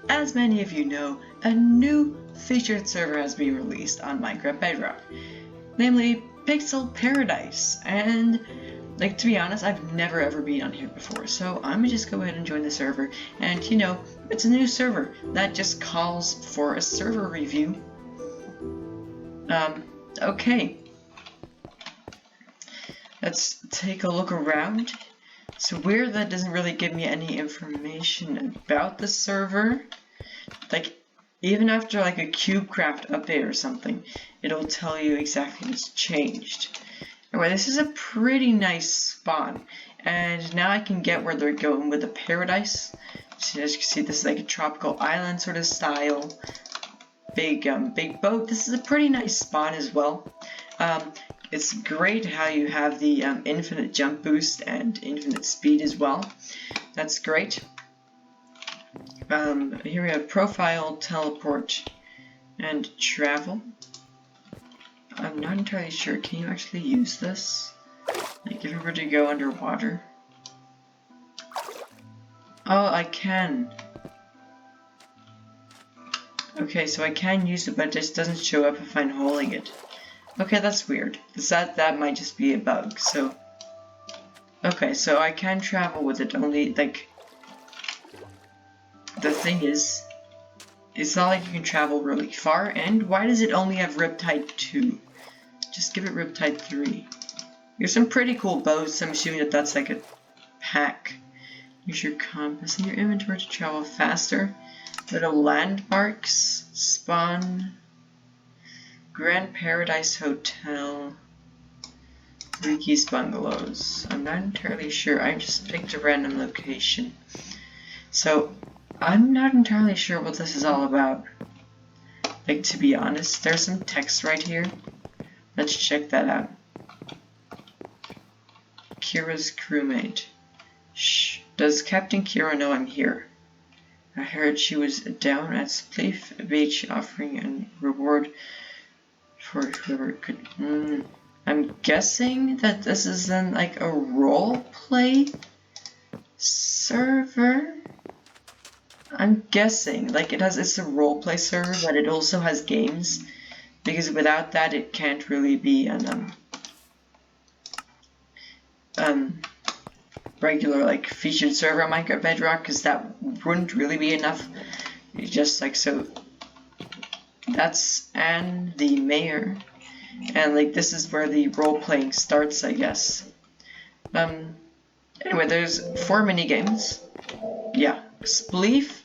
As many of you know, a new featured server has been released on Minecraft Bedrock, namely Pixel Paradise, and like, to be honest, I've never ever been on here before, so I'm gonna just go ahead and join the server, and you know, it's a new server that just calls for a server review. Okay. Let's take a look around. It's weird that doesn't really give me any information about the server. Like, even after like a CubeCraft update or something, it'll tell you exactly what's changed. Anyway, this is a pretty nice spawn, and now I can get where they're going with the paradise. So as you can see, this is like a tropical island sort of style. Big boat. This is a pretty nice spawn as well. It's great how you have the infinite jump boost and infinite speed as well. That's great. Here we have profile, teleport, and travel. I'm not entirely sure. Can you actually use this? Like if you were to go underwater? Oh, I can. Okay, so I can use it, but it just doesn't show up if I'm holding it. Okay, that's weird. That might just be a bug. So, okay, so I can travel with it. Only like the thing is, it's not like you can travel really far. And why does it only have Riptide 2? Just give it Riptide 3. There's some pretty cool boats. I'm assuming that that's like a pack. Use your compass in your inventory to travel faster. Little landmarks, spawn, Grand Paradise Hotel, Three Keys Bungalows. I'm not entirely sure. I just picked a random location. So, I'm not entirely sure what this is all about. Like, to be honest, there's some text right here. Let's check that out. Kira's crewmate. Shh. Does Captain Kira know I'm here? I heard she was down at Spleef Beach offering a reward for whoever could. I'm guessing that this is then like a role play server. I'm guessing like it's a role play server, but it also has games, because without that it can't really be an regular like featured server on Minecraft Bedrock, because that wouldn't really be enough. It's just like, so that's Anne the mayor, and like this is where the role playing starts, I guess. Anyway, there's 4 mini games. Yeah, Spleef,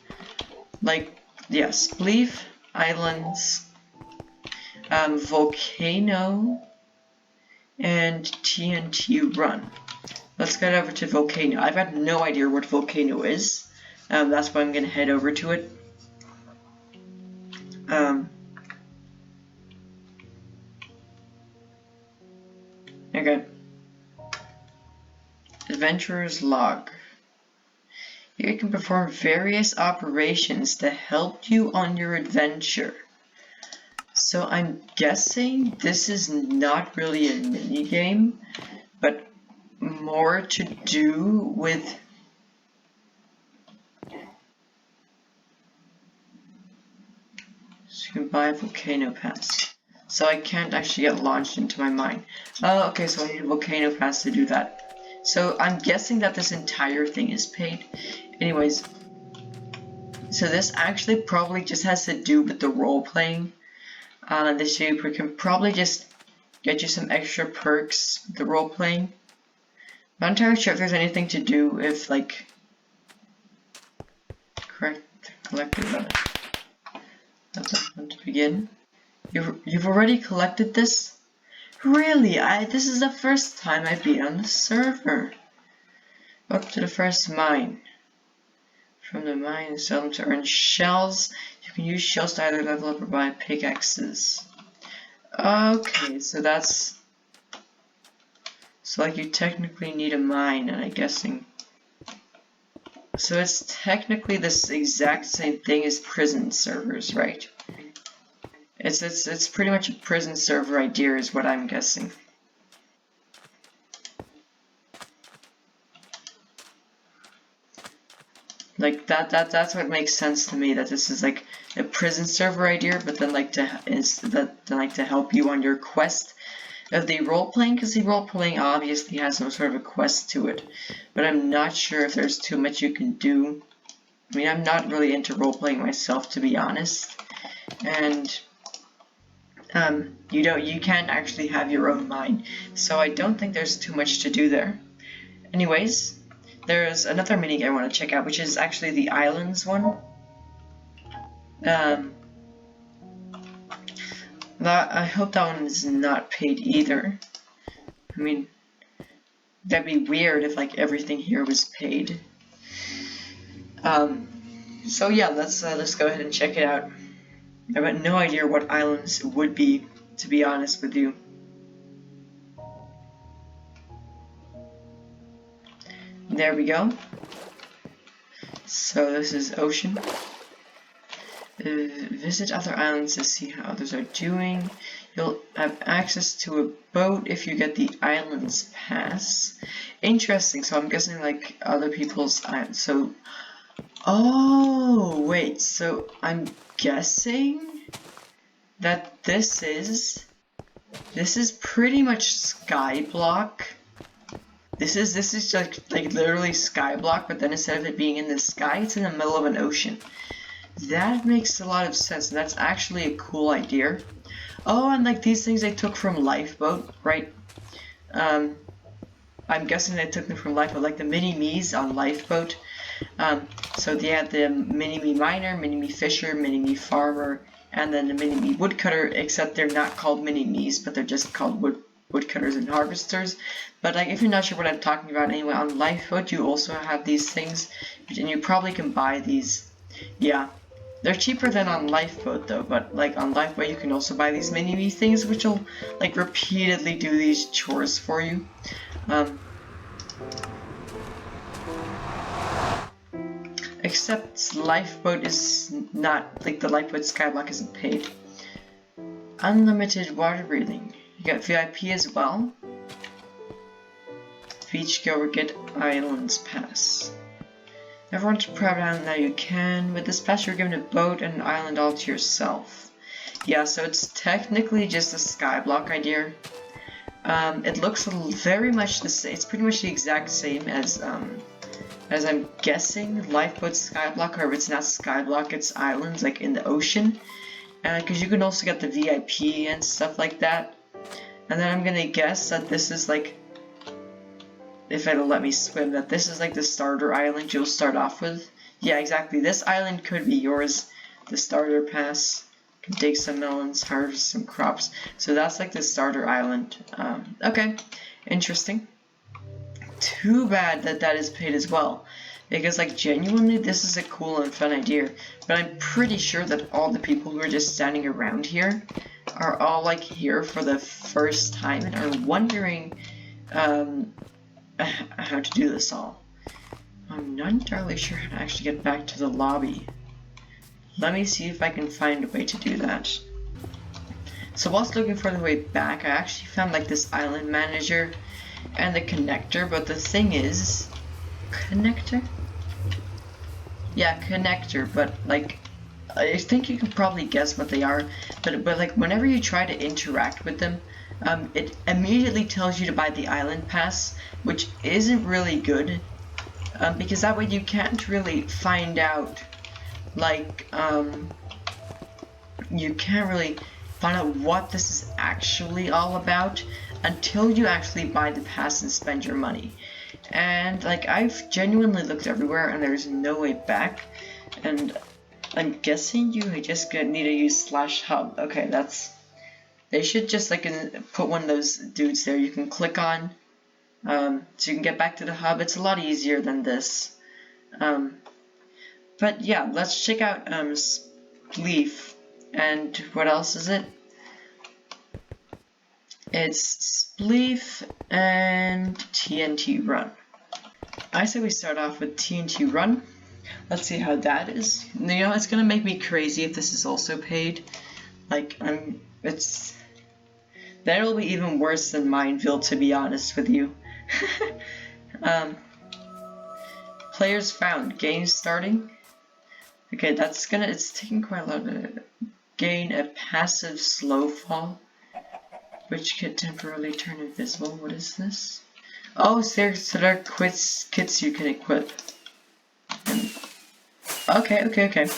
Spleef Islands, Volcano, and Tnt Run. Let's get over to Volcano. I've got no idea what Volcano is. That's why I'm going to head over to it. Okay. Adventurer's Log. Here you can perform various operations to help you on your adventure. So I'm guessing this is not really a mini game, but more to do with so you can buy a volcano pass. So I can't actually get launched into my mine. Oh, okay, so I need a volcano pass to do that. So I'm guessing that this entire thing is paid. Anyways, so this actually probably just has to do with the role playing. This super can probably just get you some extra perks with the role playing. Not entirely sure if there's anything to do with like collected. That's fun to begin. You've already collected this? Really? This is the first time I've been on the server. Up to the first mine. From the mine, sell them to earn shells. You can use shells to either level up or buy pickaxes. Okay, so that's. So like you technically need a mine, and I'm guessing. So it's technically this exact same thing as prison servers, right? It's pretty much a prison server idea is what I'm guessing. Like that's what makes sense to me, that this is like a prison server idea, but then like to help you on your quest of the role playing, because the role playing obviously has some sort of a quest to it, but I'm not sure if there's too much you can do. I mean, I'm not really into role playing myself, to be honest, and you can't actually have your own mind, so I don't think there's too much to do there. Anyways, there's another minigame I want to check out, which is actually the islands one. I hope that one is not paid either. I mean, that'd be weird if like everything here was paid. So yeah, let's go ahead and check it out. I've got no idea what islands it would be, to be honest with you. There we go. So this is ocean. Visit other islands to see how others are doing. You'll have access to a boat if you get the islands pass. Interesting, so I'm guessing like other people's islands. So, oh wait, so I'm guessing that this is pretty much Skyblock. This is just like literally Skyblock, but then instead of it being in the sky, it's in the middle of an ocean. That makes a lot of sense, and that's actually a cool idea. Oh, and like these things they took from Lifeboat, right? I'm guessing they took them from Lifeboat, like the mini-me's on Lifeboat. So they had the mini-me miner, mini-me fisher, mini-me farmer, and then the mini-me woodcutter, except they're not called mini-me's, but they're just called woodcutters and harvesters. But like, if you're not sure what I'm talking about anyway, on Lifeboat you also have these things, and you probably can buy these. Yeah. They're cheaper than on Lifeboat though, but like on Lifeboat you can also buy these mini-me things, which will like repeatedly do these chores for you. Except Lifeboat is not, like the Lifeboat Skyblock isn't paid. Unlimited water breathing. You got VIP as well. Beachgoer get Islands Pass. Everyone to private island now you can. With this pass you're given a boat and an island all to yourself. Yeah, so it's technically just a Skyblock idea. It looks very much the same. It's pretty much the exact same as I'm guessing Lifeboat Skyblock, or if it's not Skyblock, it's islands like in the ocean. Because you can also get the VIP and stuff like that. And then I'm gonna guess that this is like, if it'll let me swim, that this is like the starter island you'll start off with. Yeah, exactly. This island could be yours. The starter pass. Can dig some melons, harvest some crops. So that's like the starter island. Okay, interesting. Too bad that that is paid as well. Because like genuinely this is a cool and fun idea. But I'm pretty sure that all the people who are just standing around here are all like here for the first time and are wondering how to do this all. I'm not entirely sure how to actually get back to the lobby. Let me see if I can find a way to do that. So whilst looking for the way back, I actually found like this island manager and the connector, but the thing is, connector? Yeah, connector, but like, I think you can probably guess what they are, but like whenever you try to interact with them, it immediately tells you to buy the island pass, which isn't really good, because that way you can't really find out, like, you can't really find out what this is actually all about until you actually buy the pass and spend your money. And like, I've genuinely looked everywhere and there's no way back, and I'm guessing you just need to use /hub. Okay, that's, they should just like put one of those dudes there you can click on, so you can get back to the hub. It's a lot easier than this. But yeah, let's check out Spleef, and what else is it? It's Spleef and Tnt Run. I say we start off with Tnt Run. Let's see how that is. You know, it's gonna make me crazy if this is also paid. Like, that'll be even worse than Mineville, to be honest with you. Players found. Game starting. Okay, it's taking quite a lot of gain a passive slow fall, which could temporarily turn invisible. What is this? Oh, so there are kits you can equip. Okay.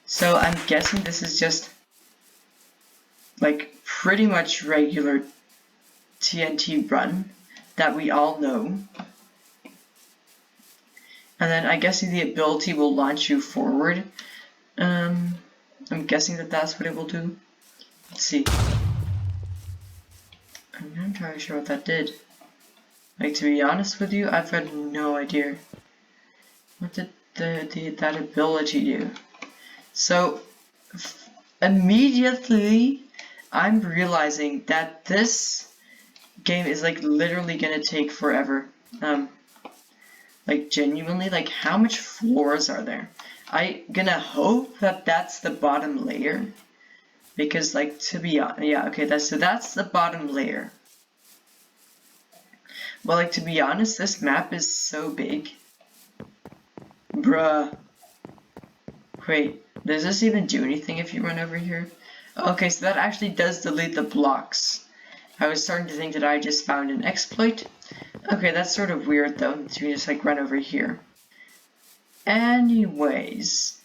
So I'm guessing this is just like pretty much regular TNT Run that we all know. And then I guess the ability will launch you forward. I'm guessing that's what it will do. Let's see. I'm not entirely sure what that did. Like, to be honest with you, I've got no idea. What did that ability do? So, immediately, I'm realizing that this game is like literally gonna take forever. Like genuinely, like how much floors are there? I gonna hope that that's the bottom layer, because like to be honest, yeah, okay, that's the bottom layer. Well, like to be honest, this map is so big, bruh. Wait, does this even do anything if you run over here? Okay, so that actually does delete the blocks. I was starting to think that I just found an exploit. Okay, that's sort of weird though, to just like run over here. Anyways,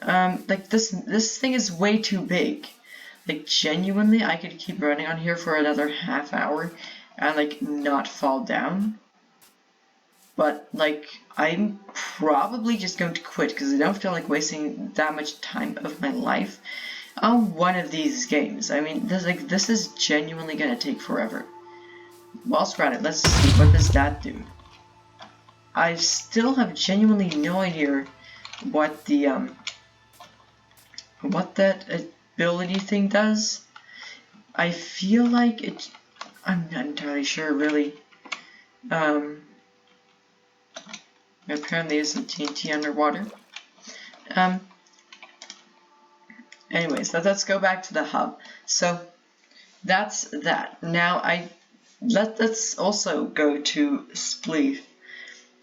like this thing is way too big. Like genuinely, I could keep running on here for another half hour and like not fall down. But like I'm probably just going to quit because I don't feel like wasting that much time of my life on one of these games. I mean, this is genuinely gonna take forever. Whilst we're at it, let's see, what does that do? I still have genuinely no idea what the what that ability thing does. I feel like it. I'm not entirely sure, really. Apparently, there's some TNT underwater. Anyways, let's go back to the hub. So that's that. Now let's also go to Spleef,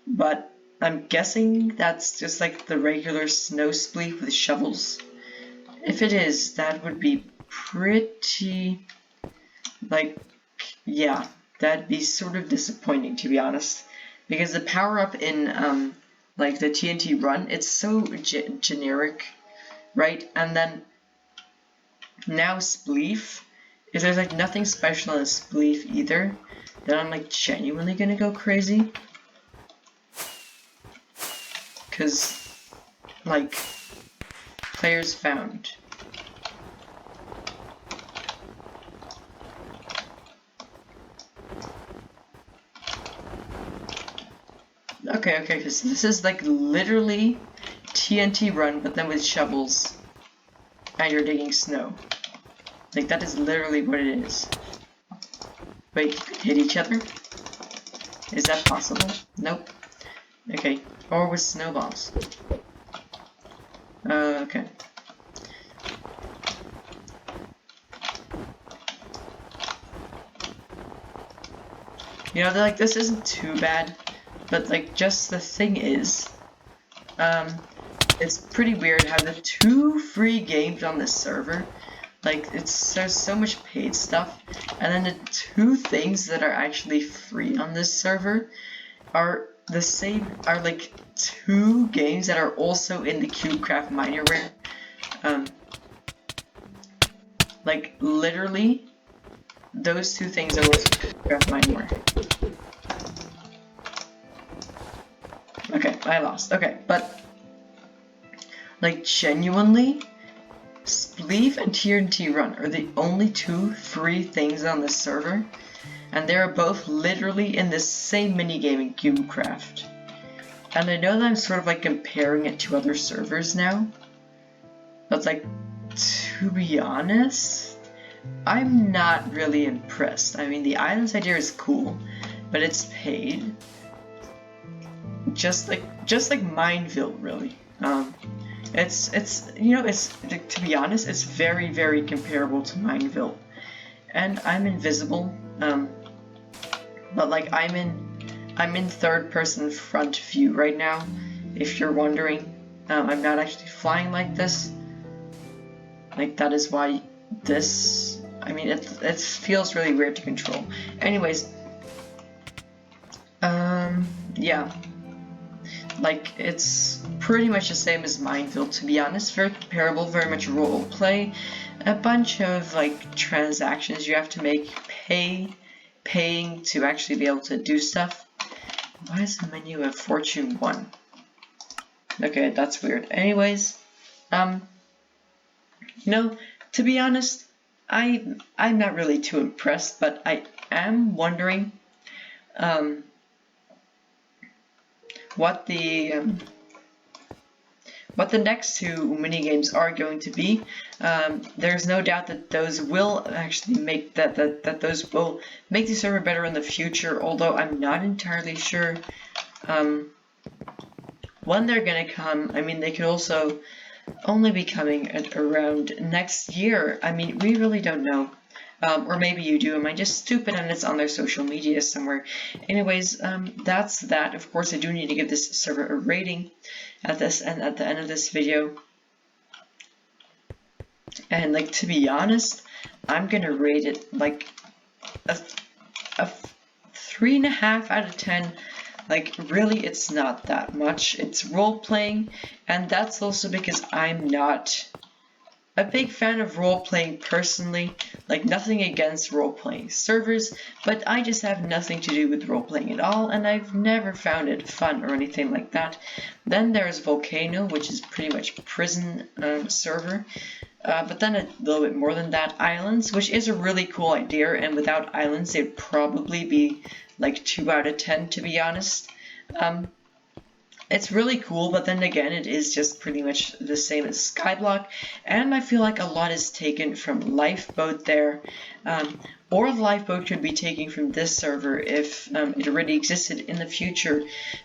but I'm guessing that's just like the regular snow spleef with shovels. If it is, that would be pretty, like, yeah, that'd be sort of disappointing, to be honest, because the power-up in like the TNT Run, it's so generic, right? And then now Spleef, if there's like nothing special in Spleef either, then I'm like genuinely gonna go crazy. Cause like players found. Okay, because this is like literally TNT Run, but then with shovels, and you're digging snow. Like that is literally what it is. Wait, you could hit each other? Is that possible? Nope. Okay, or with snowballs. Okay. You know, like this isn't too bad, but like just the thing is, it's pretty weird how the 2 free games on this server, like there's so much paid stuff, and then the 2 things that are actually free on this server are the same, are like 2 games that are also in the CubeCraft minerware. Like literally, those 2 things are also CubeCraft minerware. Okay, I lost. Okay, but like genuinely, Spleef and TNT Run are the only 2 free things on this server, and they are both literally in the same minigame in CubeCraft. And I know that I'm sort of like comparing it to other servers now, but like, to be honest, I'm not really impressed. I mean, the islands idea is cool, but it's paid. Just like Mineville, really. It's you know, it's, to be honest, it's very, very comparable to Mineville. And I'm invisible, but like I'm in I'm in third person front view right now, if you're wondering. I'm not actually flying like this. Like, that is why this, I mean, it feels really weird to control. Anyways, yeah. Like, it's pretty much the same as Mineville, to be honest. Very comparable, very much role play. A bunch of, like, transactions you have to make, paying to actually be able to do stuff. Why is the menu of Fortune 1? Okay, that's weird. Anyways, you know, to be honest, I'm not really too impressed, but I am wondering, what the next two mini games are going to be. There's no doubt that those will actually make that those will make the server better in the future. Although I'm not entirely sure when they're gonna come. I mean, they could also only be coming at around next year. I mean, we really don't know. Or maybe you do. Am I just stupid and it's on their social media somewhere? Anyways, that's that. Of course, I do need to give this server a rating at the end of this video. And like, to be honest, I'm gonna rate it like a 3.5 out of 10. Like, really, it's not that much. It's role playing, and that's also because I'm not a big fan of role-playing personally. Like, nothing against role-playing servers, but I just have nothing to do with role-playing at all, and I've never found it fun or anything like that. Then there's Volcano, which is pretty much prison server. But then a little bit more than that, Islands, which is a really cool idea, and without Islands, it'd probably be like 2 out of 10, to be honest. It's really cool, but then again, it is just pretty much the same as Skyblock, and I feel like a lot is taken from Lifeboat there, or the Lifeboat could be taken from this server if it already existed in the future,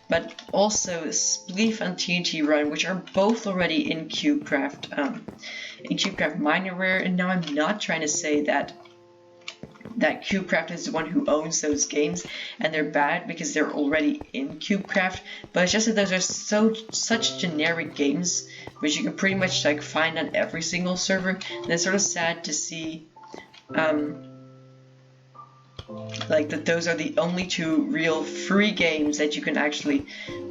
but also Spleef and Tnt Run, which are both already in CubeCraft Minerware, and now I'm not trying to say that CubeCraft is the one who owns those games and they're bad because they're already in CubeCraft, but it's just that those are such generic games which you can pretty much like find on every single server, and it's sort of sad to see like that those are the only 2 real free games that you can actually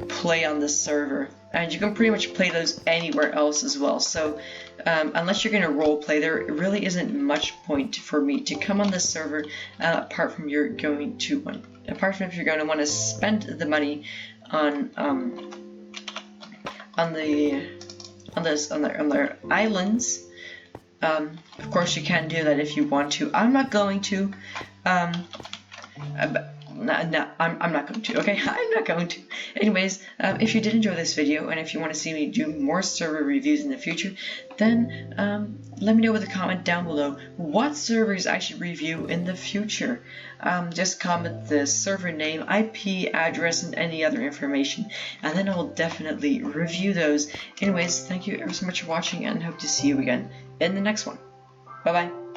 play on this server, and you can pretty much play those anywhere else as well. So unless you're going to role play, there really isn't much point for me to come on this server, apart from if you're going to want to spend the money on their islands. Of course, you can do that if you want to. I'm not going to. I'm not going to, okay? I'm not going to. Anyways, if you did enjoy this video, and if you want to see me do more server reviews in the future, then let me know with a comment down below what servers I should review in the future. Just comment the server name, IP address, and any other information, and then I will definitely review those. Anyways, thank you ever so much for watching, and hope to see you again in the next one. Bye-bye.